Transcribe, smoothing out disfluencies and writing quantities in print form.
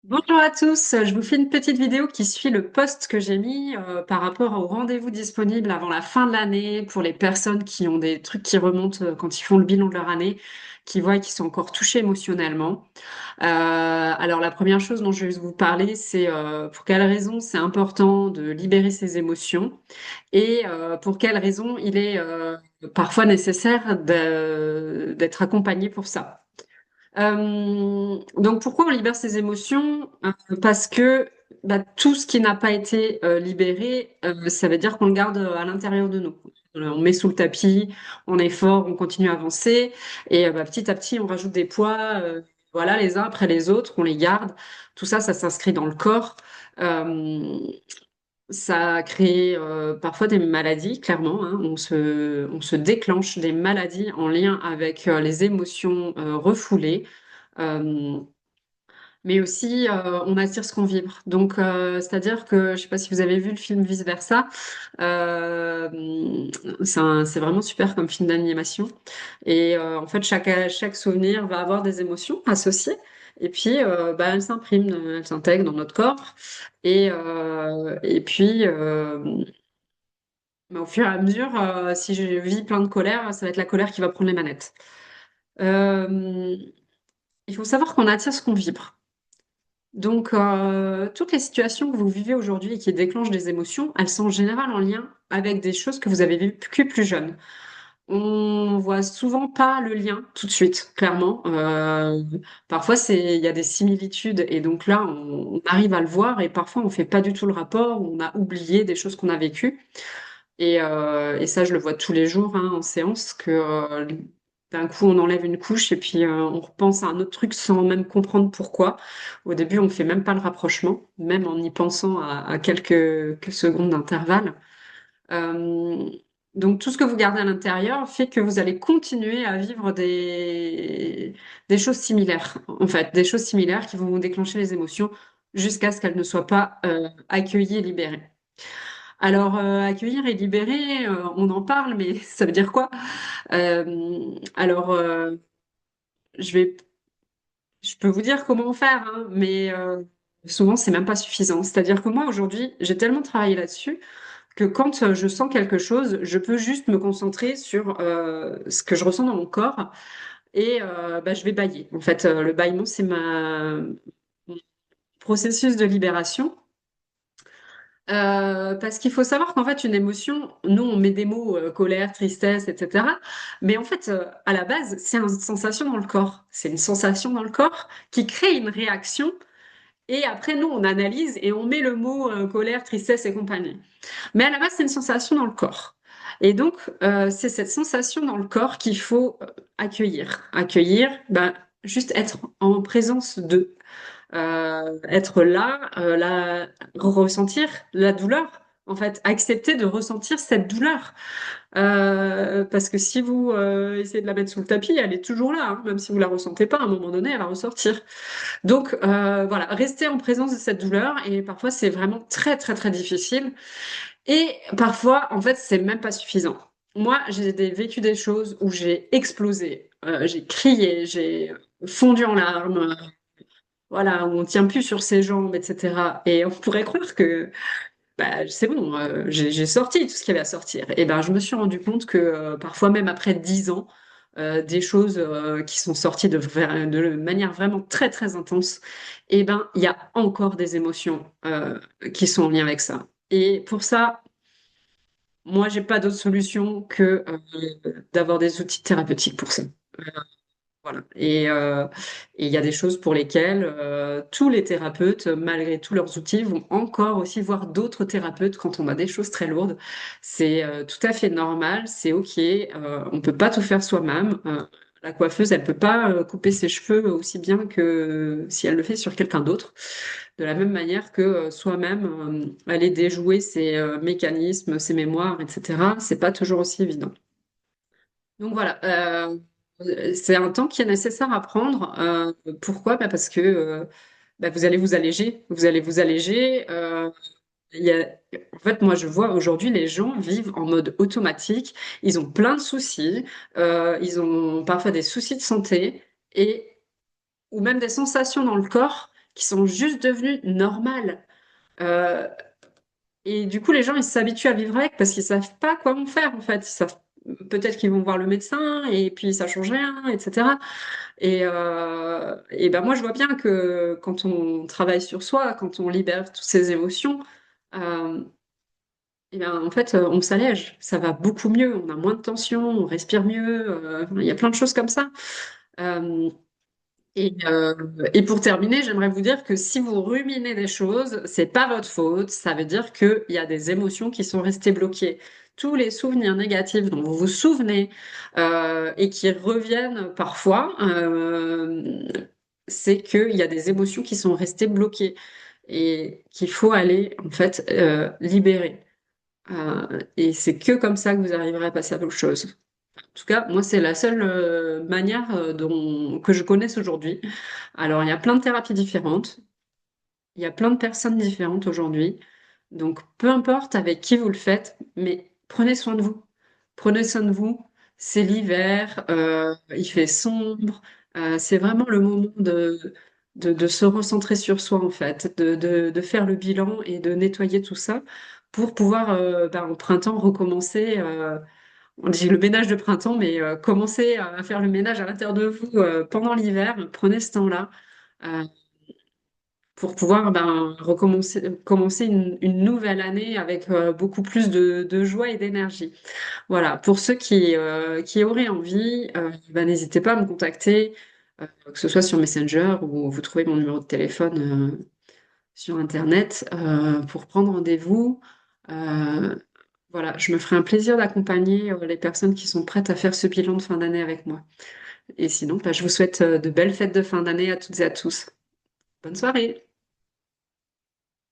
Bonjour à tous, je vous fais une petite vidéo qui suit le post que j'ai mis par rapport au rendez-vous disponible avant la fin de l'année pour les personnes qui ont des trucs qui remontent quand ils font le bilan de leur année, qui voient qu'ils sont encore touchés émotionnellement. Alors la première chose dont je vais vous parler, c'est pour quelles raisons c'est important de libérer ses émotions et pour quelles raisons il est parfois nécessaire d'être accompagné pour ça. Donc pourquoi on libère ses émotions? Parce que tout ce qui n'a pas été libéré, ça veut dire qu'on le garde à l'intérieur de nous. On met sous le tapis, on est fort, on continue à avancer, et petit à petit on rajoute des poids, voilà, les uns après les autres, on les garde. Tout ça, ça s'inscrit dans le corps. Euh, Ça crée parfois des maladies, clairement, hein. On se déclenche des maladies en lien avec les émotions refoulées. Euh, mais aussi, on attire ce qu'on vibre. Donc, c'est-à-dire que, je sais pas si vous avez vu le film Vice Versa, euh, c'est vraiment super comme film d'animation. Et en fait, chaque souvenir va avoir des émotions associées. Et puis, elles s'impriment, elles s'intègrent dans notre corps. Et puis, au fur et à mesure, si je vis plein de colère, ça va être la colère qui va prendre les manettes. Euh, il faut savoir qu'on attire ce qu'on vibre. Donc, toutes les situations que vous vivez aujourd'hui et qui déclenchent des émotions, elles sont en général en lien avec des choses que vous avez vécues plus jeune. On voit souvent pas le lien tout de suite, clairement. Parfois, il y a des similitudes et donc là, on arrive à le voir et parfois, on fait pas du tout le rapport, on a oublié des choses qu'on a vécues. Et ça, je le vois tous les jours hein, en séance, que d'un coup, on enlève une couche et puis on repense à un autre truc sans même comprendre pourquoi. Au début, on fait même pas le rapprochement, même en y pensant à quelques secondes d'intervalle. Euh, donc, tout ce que vous gardez à l'intérieur fait que vous allez continuer à vivre des choses similaires, en fait, des choses similaires qui vont vous déclencher les émotions jusqu'à ce qu'elles ne soient pas accueillies et libérées. Alors, accueillir et libérer, on en parle, mais ça veut dire quoi? Alors, je vais, je peux vous dire comment faire, hein, mais souvent, c'est même pas suffisant. C'est-à-dire que moi, aujourd'hui, j'ai tellement travaillé là-dessus que quand je sens quelque chose, je peux juste me concentrer sur ce que je ressens dans mon corps et je vais bâiller. En fait, le bâillement, c'est mon processus de libération. Parce qu'il faut savoir qu'en fait, une émotion, nous, on met des mots, colère, tristesse, etc. Mais en fait, à la base, c'est une sensation dans le corps. C'est une sensation dans le corps qui crée une réaction. Et après, nous, on analyse et on met le mot, colère, tristesse et compagnie. Mais à la base, c'est une sensation dans le corps. Et donc, c'est cette sensation dans le corps qu'il faut accueillir. Accueillir, juste être en présence de être là, ressentir la douleur, en fait, accepter de ressentir cette douleur. Parce que si vous essayez de la mettre sous le tapis, elle est toujours là, hein, même si vous la ressentez pas, à un moment donné, elle va ressortir. Donc voilà, rester en présence de cette douleur, et parfois c'est vraiment très très très difficile, et parfois, en fait, c'est même pas suffisant. Moi, vécu des choses où j'ai explosé, j'ai crié, j'ai fondu en larmes, voilà, où on tient plus sur ses jambes, etc. Et on pourrait croire que c'est bon, j'ai sorti tout ce qu'il y avait à sortir. Et ben, je me suis rendu compte que parfois, même après 10 ans, des choses qui sont sorties de manière vraiment très très intense, et ben, il y a encore des émotions qui sont en lien avec ça. Et pour ça, moi, j'ai pas d'autre solution que d'avoir des outils thérapeutiques pour ça. Voilà. Et il y a des choses pour lesquelles tous les thérapeutes, malgré tous leurs outils, vont encore aussi voir d'autres thérapeutes quand on a des choses très lourdes. C'est tout à fait normal, c'est OK. On peut pas tout faire soi-même. La coiffeuse, elle peut pas couper ses cheveux aussi bien que si elle le fait sur quelqu'un d'autre. De la même manière que soi-même, aller déjouer ses mécanismes, ses mémoires, etc. C'est pas toujours aussi évident. Donc voilà, c'est un temps qui est nécessaire à prendre. Pourquoi? Parce que vous allez vous alléger. Vous allez vous alléger. Il y a... En fait, moi, je vois aujourd'hui, les gens vivent en mode automatique. Ils ont plein de soucis. Ils ont parfois des soucis de santé et ou même des sensations dans le corps qui sont juste devenues normales. Euh, et du coup, les gens, ils s'habituent à vivre avec parce qu'ils savent pas comment faire, en fait. Ils savent, peut-être qu'ils vont voir le médecin et puis ça change rien, etc. Et ben moi, je vois bien que quand on travaille sur soi, quand on libère toutes ces émotions, euh, et ben, en fait, on s'allège. Ça va beaucoup mieux. On a moins de tension, on respire mieux. Il y a plein de choses comme ça. Euh, et, euh, et pour terminer, j'aimerais vous dire que si vous ruminez des choses, c'est pas votre faute. Ça veut dire qu'il y a des émotions qui sont restées bloquées. Tous les souvenirs négatifs dont vous vous souvenez et qui reviennent parfois, c'est qu'il y a des émotions qui sont restées bloquées et qu'il faut aller en fait libérer. Et c'est que comme ça que vous arriverez à passer à autre chose. En tout cas, moi, c'est la seule manière que je connaisse aujourd'hui. Alors, il y a plein de thérapies différentes, il y a plein de personnes différentes aujourd'hui. Donc, peu importe avec qui vous le faites, mais prenez soin de vous. Prenez soin de vous. C'est l'hiver, il fait sombre. C'est vraiment le moment de se recentrer sur soi, en fait, de faire le bilan et de nettoyer tout ça pour pouvoir, au printemps, recommencer. On dit le ménage de printemps, mais commencez à faire le ménage à l'intérieur de vous pendant l'hiver. Prenez ce temps-là euh, pour pouvoir commencer une nouvelle année avec beaucoup plus de joie et d'énergie. Voilà, pour ceux qui auraient envie, n'hésitez pas à me contacter, que ce soit sur Messenger ou vous trouvez mon numéro de téléphone sur Internet pour prendre rendez-vous. Euh, voilà, je me ferai un plaisir d'accompagner les personnes qui sont prêtes à faire ce bilan de fin d'année avec moi. Et sinon, je vous souhaite de belles fêtes de fin d'année à toutes et à tous. Bonne soirée!